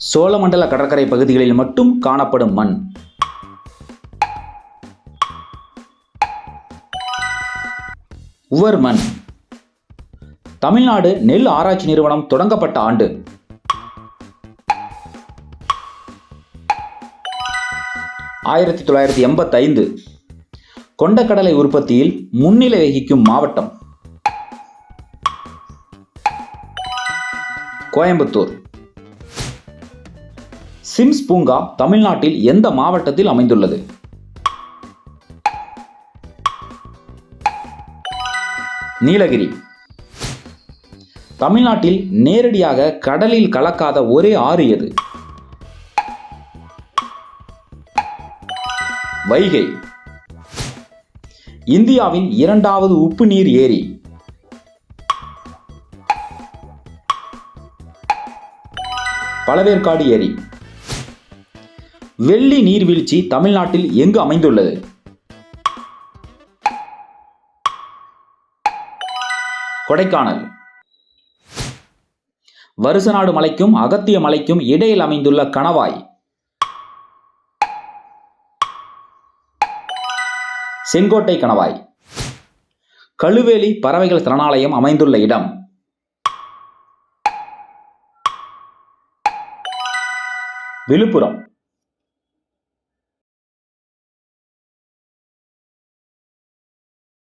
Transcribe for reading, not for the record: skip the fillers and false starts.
சோழமண்டல கடற்கரை பகுதிகளில் மட்டும் காணப்படும் மண். உவர் மண். தமிழ்நாடு நெல் ஆராய்ச்சி நிறுவனம் தொடங்கப்பட்ட ஆண்டு. ஆயிரத்தி 1985. கொண்டக்கடலை உற்பத்தியில் முன்னிலை வகிக்கும் மாவட்டம். கோயம்புத்தூர். சிம்ஸ் பூங்கா தமிழ்நாட்டில் எந்த மாவட்டத்தில் அமைந்துள்ளது? நீலகிரி. தமிழ்நாட்டில் நேரடியாக கடலில் கலக்காத ஒரே ஆறு எது? வைகை. இந்தியாவின் இரண்டாவது உப்பு நீர் ஏரி. பழவேற்காடு ஏரி. வெள்ளி நீர்வீழ்ச்சி தமிழ்நாட்டில் எங்கு அமைந்துள்ளது? கொடைக்கானல். வருசநாடு மலைக்கும் அகத்திய மலைக்கும் இடையில் அமைந்துள்ள கணவாய். செங்கோட்டை கணவாய். கழுவேலி பறவைகள் சரணாலயம் அமைந்துள்ள இடம்? விழுப்புரம்.